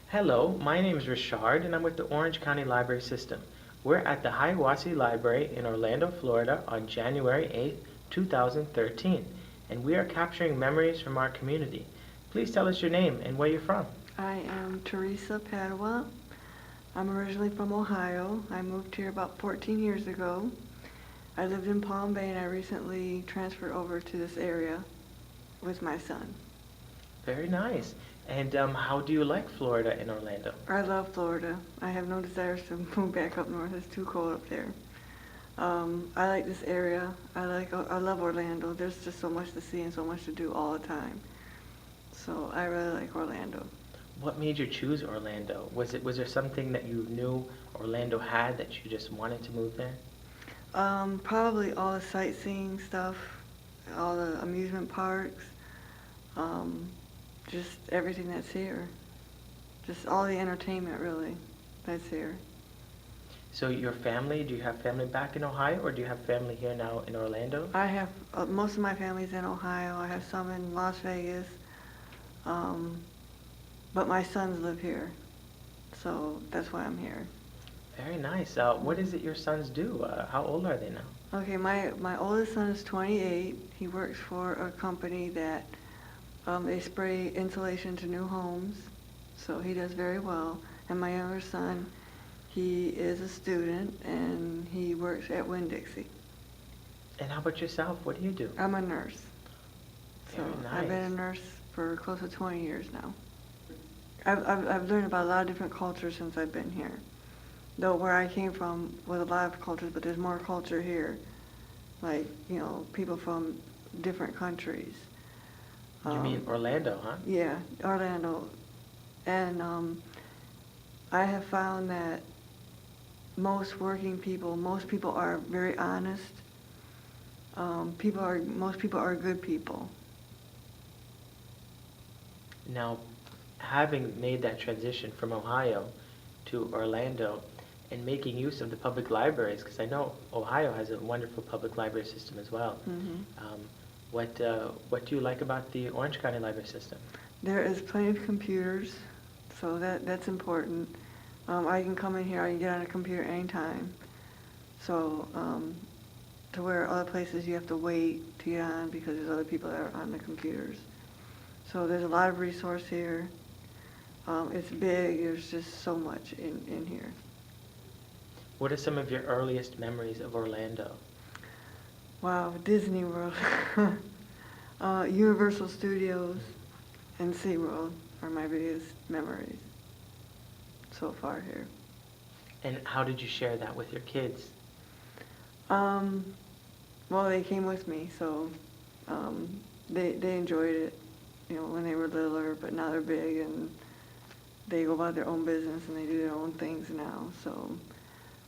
Hello, my name is Richard and I'm with the Orange County Library System. We're at the Hiawassee Library in Orlando, Florida on January 8th, 2013, and we are capturing memories from our community. Please tell us your name and where you're from. I am Teresa Padua. I'm originally from Ohio. I moved here about 14 years ago. I lived in Palm Bay and I recently transferred over to this area with my son. Very nice. And how do you like Florida and Orlando? I love Florida. I have no desires to move back up north. It's too cold up there. I like this area. I love Orlando. There's just so much to see and so much to do all the time. So I really like Orlando. What made you choose Orlando? Was there something that you knew Orlando had that you just wanted to move there? Probably all the sightseeing stuff, all the amusement parks, um, just everything that's here. Just all the entertainment, really, that's here. So your family, do you have family back in Ohio or do you have family here now in Orlando? I have most of my family's in Ohio. I have some in Las Vegas, um, but my sons live here, so that's why I'm here. Very nice. What is it your sons do? How old are they now? Okay, my oldest son is 28. He works for a company that they spray insulation to new homes, so he does very well. And my younger son, he is a student and he works at Winn-Dixie. And how about yourself? What do you do? I'm a nurse. So Very nice. I've been a nurse for close to 20 years now. I've learned about a lot of different cultures since I've been here. Though where I came from was a lot of cultures, but there's more culture here. Like, people from different countries. You mean Orlando, huh? Yeah, Orlando. And I have found that most people are very honest. Most people are good people. Now, having made that transition from Ohio to Orlando and making use of the public libraries, because I know Ohio has a wonderful public library system as well. Um, what do you like about the Orange County Library System? There is plenty of computers, so that's important. I can come in here, I can get on a computer anytime. So, to where other places you have to wait to get on because there's other people that are on the computers. So there's a lot of resource here. It's big, there's just so much in here. What are some of your earliest memories of Orlando? Wow, Disney World, Universal Studios, and SeaWorld are my biggest memories so far here. And how did you share that with your kids? Well, they came with me, so they enjoyed it, when they were littler, but now they're big and they go about their own business and they do their own things now. So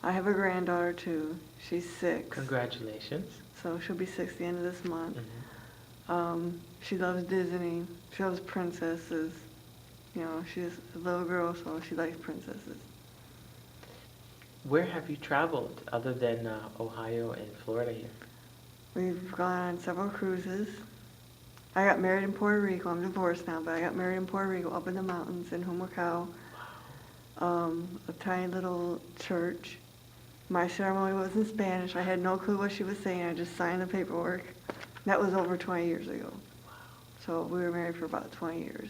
I have a granddaughter too. She's 6. Congratulations. So she'll be 6 the end of this month. Mm-hmm. She loves Disney. She loves princesses. She's a little girl, so she likes princesses. Where have you traveled other than Ohio and Florida here? We've gone on several cruises. I got married in Puerto Rico. I'm divorced now, but I got married in Puerto Rico up in the mountains in Humacao. A tiny little church. My ceremony was in Spanish. I had no clue what she was saying. I just signed the paperwork. That was over 20 years ago. Wow. So we were married for about 20 years.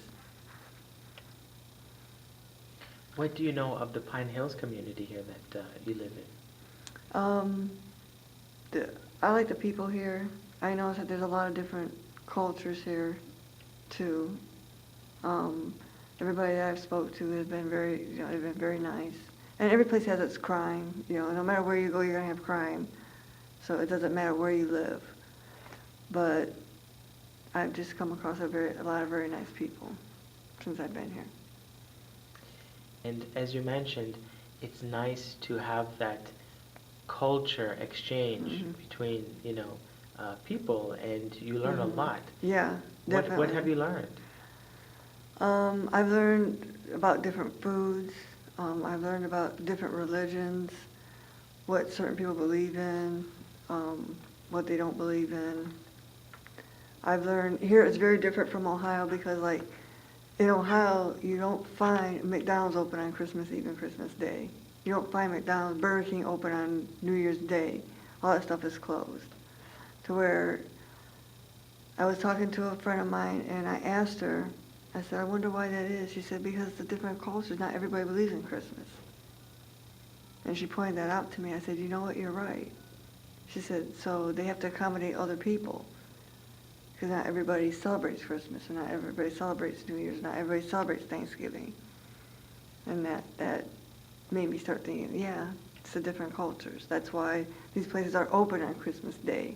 What do you know of the Pine Hills community here that you live in? Um, I like the people here. I know that there's a lot of different cultures here, too. Everybody that I've spoke to has been they've been very nice. And every place has its crime. No matter where you go, you're gonna have crime. So it doesn't matter where you live. But I've just come across a lot of very nice people since I've been here. And as you mentioned, it's nice to have that culture exchange Mm-hmm. between, people, and you learn a lot. Yeah, definitely. What have you learned? I've learned about different foods. I've learned about different religions, what certain people believe in, what they don't believe in. I've learned here it's very different from Ohio because in Ohio, you don't find McDonald's open on Christmas Eve and Christmas Day. You don't find McDonald's, Burger King open on New Year's Day. All that stuff is closed. To where I was talking to a friend of mine and I asked her, I said, I wonder why that is. She said, because the different cultures, not everybody believes in Christmas. And she pointed that out to me. I said, you know what, you're right. She said, so they have to accommodate other people. Because not everybody celebrates Christmas, and not everybody celebrates New Year's, not everybody celebrates Thanksgiving. And that made me start thinking, yeah, it's the different cultures. That's why these places are open on Christmas Day,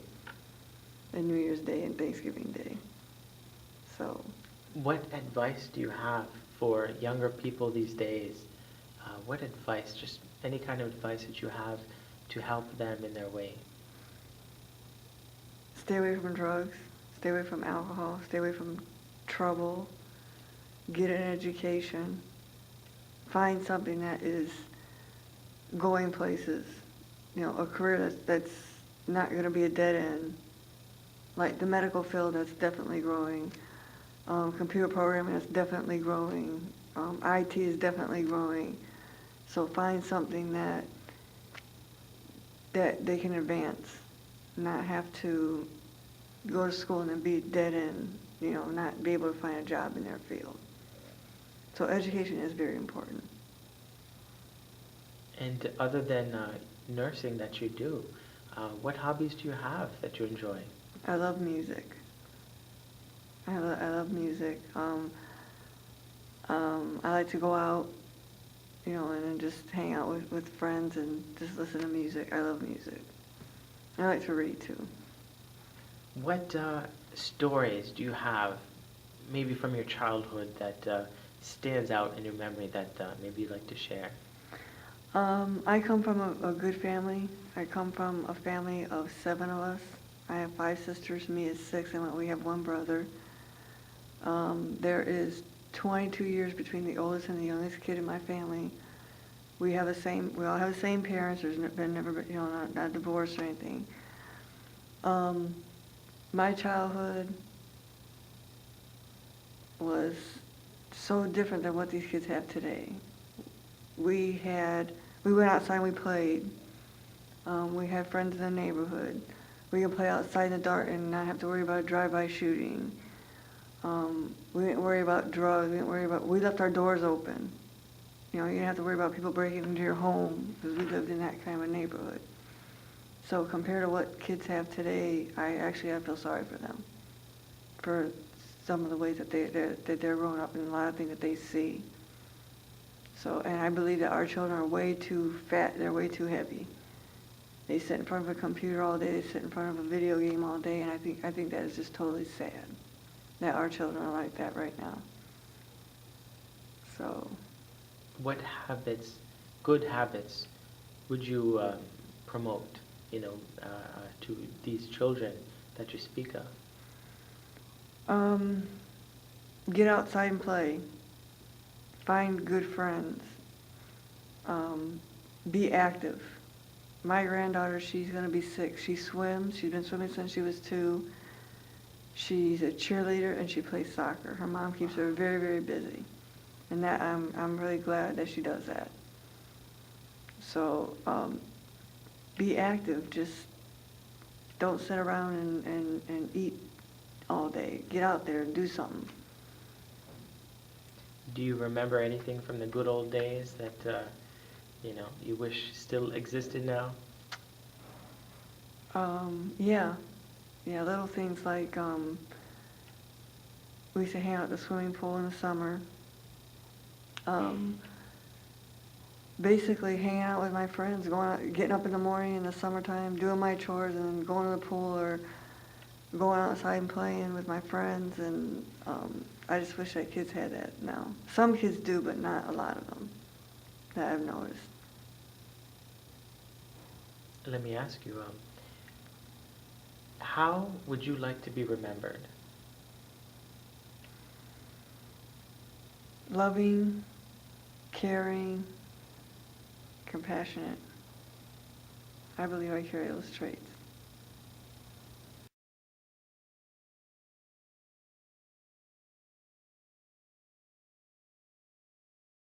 and New Year's Day, and Thanksgiving Day. So, What advice do you have for younger people these days? What advice, just any kind of advice that you have to help them in their way? stay away from drugs, stay away from alcohol, stay away from trouble, get an education, find something that is going places, a career that's not going to be a dead end. Like the medical field, that's definitely growing. Computer programming, that's definitely growing. IT is definitely growing. So find something that they can advance, not have to go to school and then be dead end, not be able to find a job in their field. So education is very important. And other than nursing that you do, what hobbies do you have that you enjoy? I love music. I love music. I like to go out, and then just hang out with friends and just listen to music. I love music. I like to read too. What stories do you have, maybe from your childhood, that stands out in your memory that maybe you'd like to share? I come from a good family. I come from a family of 7 of us. I have 5 sisters, me is 6, and we have 1 brother. There is 22 years between the oldest and the youngest kid in my family. We all have the same parents. There's been never been, not divorced or anything. My childhood was so different than what these kids have today. We went outside and we played. We had friends in the neighborhood. We could play outside in the dark and not have to worry about a drive-by shooting. We didn't worry about drugs. We left our doors open. You didn't have to worry about people breaking into your home because we lived in that kind of a neighborhood. So compared to what kids have today, I feel sorry for them, for some of the ways that they're growing up and a lot of things that they see. So, and I believe that our children are way too fat. They're way too heavy. They sit in front of a computer all day. They sit in front of a video game all day, and I think that is just totally sad that our children are like that right now. So, What good habits, would you promote, to these children that you speak of? get outside and play. Find good friends. Be active. My granddaughter, she's going to be 6. She swims. She's been swimming since she was 2. She's a cheerleader and she plays soccer. Her mom keeps her very, very busy. And that I'm really glad that she does that. So be active. Just don't sit around and eat all day. Get out there and do something. Do you remember anything from the good old days that, you wish still existed now? Yeah. Yeah, little things like we used to hang out at the swimming pool in the summer. Basically hanging out with my friends, going out, getting up in the morning in the summertime, doing my chores, and then going to the pool or going outside and playing with my friends. And I just wish that kids had that now. Some kids do, but not a lot of them that I've noticed. Let me ask you, how would you like to be remembered? Loving, caring, compassionate. I believe I carry those traits.